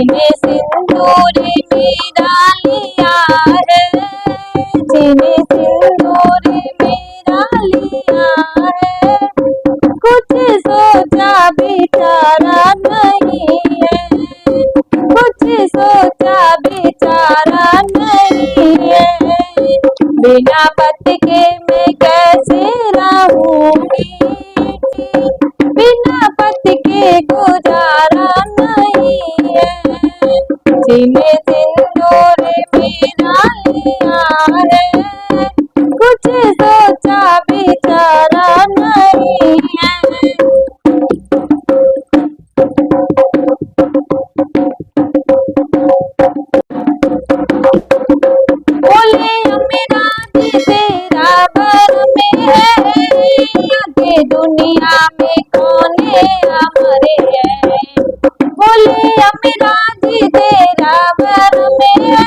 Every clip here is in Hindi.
जिन्हें सिंदूर मेरा लिया है, जिन्हें सिंदूर मेरा लिया है, कुछ सोचा बेचारा नहीं है, कुछ सोचा बेचारा नहीं है। बिना पति के मैं कैसे रहूंगी, बिना पति के गुजारा नहीं है। जिन्हें सिंदूर मेरा लिया है, कुछ सोचा बेचारा नहीं है। बोले मेरा दिल तेरा भर में है, आगे दुनिया में कौन है हमारे है। बोले मेरा दिल तेरा भर में है,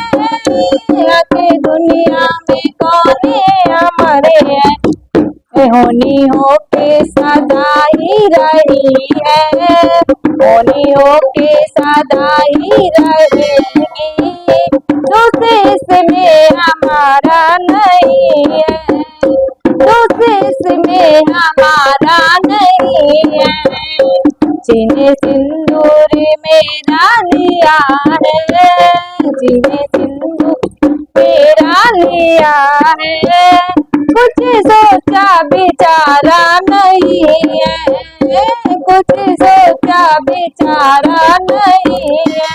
आगे दुनिया में कौन है हमारे है। होनी हो के सदा ही रही है, होनी हो के सदा ही रहेगी, दूसरे इसमें हमारा नहीं है, दूसरे इसमें हमारा नहीं है। जिन्हें सिंदूर मेरा लिया है, जिन्हें सिंदूर मेरा लिया है, कुछ सोचा बेचारा नहीं है, कुछ सोचा बेचारा नहीं है।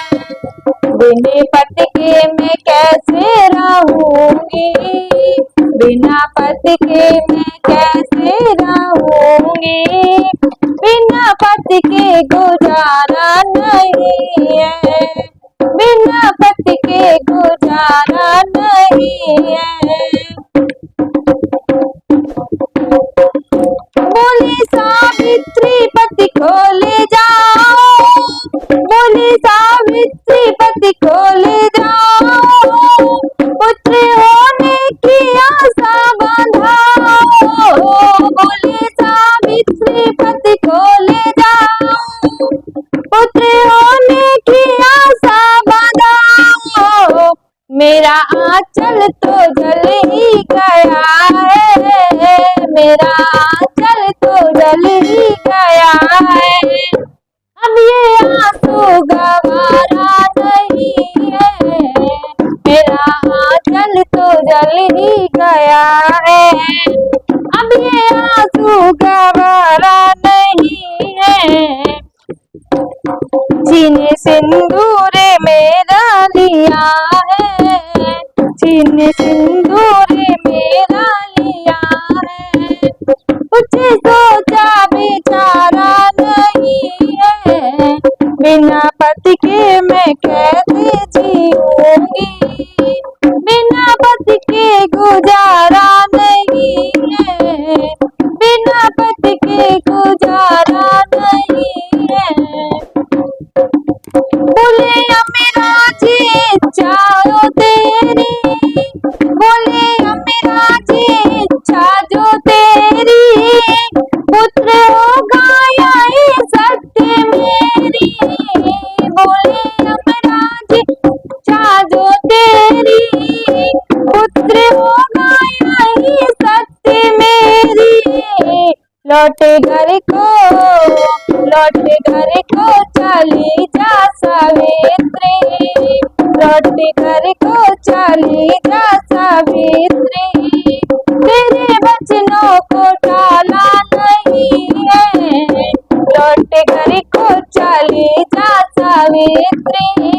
बिना पति के मैं कैसे रहूंगी, बिना पति के मैं कैसे रहूंगी, बिना पति के गुजारा नहीं है, बिना पति के गुजारा नहीं है। बोले सावित्री पति को ले जाओ, बोले सावित्री पति को ले जाओ, पुत्र होने की आशा बंधाओ। बोले सावित्री पति को ले जाओ, पुत्र होने की आशा बंधाओ। मेरा आंचल तो जल ही गया है, मेरा आंचल तो जल ही गया है, अब ये आंसू गवारा नहीं है, मेरा आंचल तो जल ही गया है, अब ये आंसू गवारा नहीं है। जिन्हें सिंदूर मेरा लिया है, जिन्हें सिंदूर मेरा लिया है, कुछ सोचा बेचारा नहीं है, बिना पति के मैं कैसे जीऊंगी, बिना पति के गुजारा नहीं है, बिना पति के गुजारा नहीं है। बोले मेरा जी इच्छा जो तेरी, बोले मेरा जी इच्छा जो तेरी, पुत्र होगा यही सत्य मेरी। बोले मेरा जी इच्छा जो तेरी, पुत्र होगा यही सत्य मेरी। लौट घर को चली जा सावित्री, लौट घर को चली जा सावित्री, तेरे वचनों को टाला नहीं है, लौट घर को चली जा सावित्री,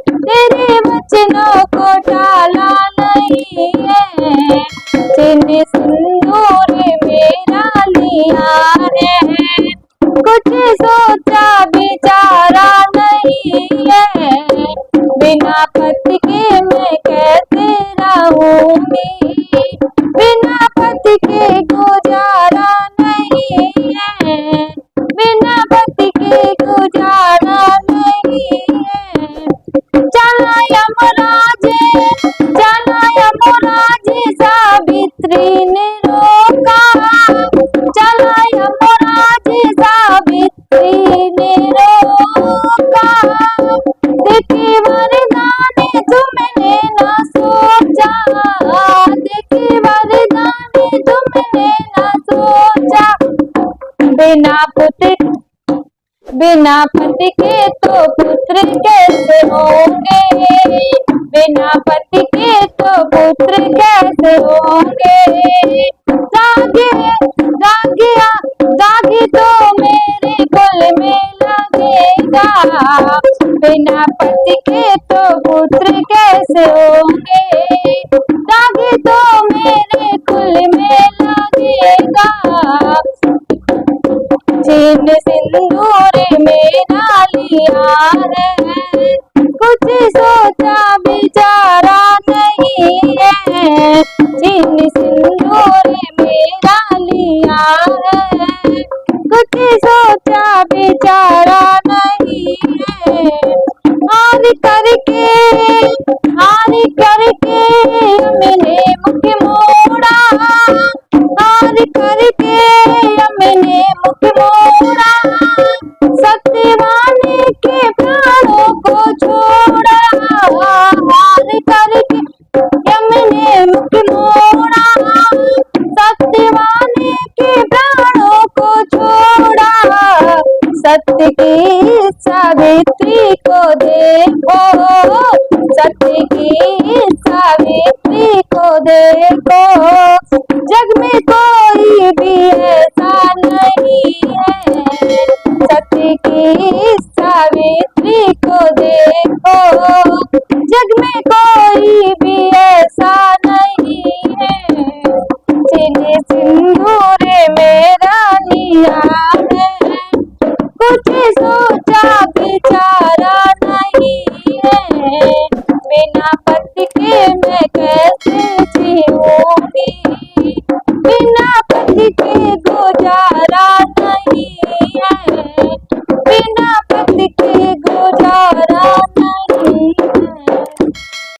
तेरे वचनों को टाला नहीं है। जिन्हें सिंदूर मेरा लिया है, कुछ सोचा बेचारा नहीं है, बिना पति के मैं कैसे रहूंगी, बिना पति के गुजारा नहीं है, बिना पति के गुजारा नहीं है। चला यमराज, चला यमराज सावित्री ने रोका, चला यमराज सावित्री ने रोका, बिना पति के तो पुत्र कैसे होंगे, बिना पति के तो पुत्र कैसे होंगे। जागे जागिया जागी तो मेरे कुल में लगेगा, बिना पति के तो पुत्र कैसे होंगे। जागे तो मेरे कुल में लगेगा, जिन सिंदूर मेरा लिया है, कुछ सोचा बिचारा नहीं है। जिन सिंदूर मेरा लिया है, कुछ सोचा बिचारा नहीं है। हार करके हमने मुख मोड़ा, हार करके हमने मुख मोड़ा। सत्यवान के प्राणों को छोड़ा, हार करके हमने मुख मोड़ा। सत्यवान के प्राणों को छोड़ा, सत्य की सावित्री को देखो, सत्य की सावित्री को देखो। जग में कोई भी ऐसा नहीं है, सत्य की सावित्री को देखो। जग में कोई भी ऐसा नहीं है, जिन्हें सिंदूर मेरा लिया है, कुछ सोचा बिचारा नहीं है। बिना पति के मैं कैसे जीऊंगी, बिना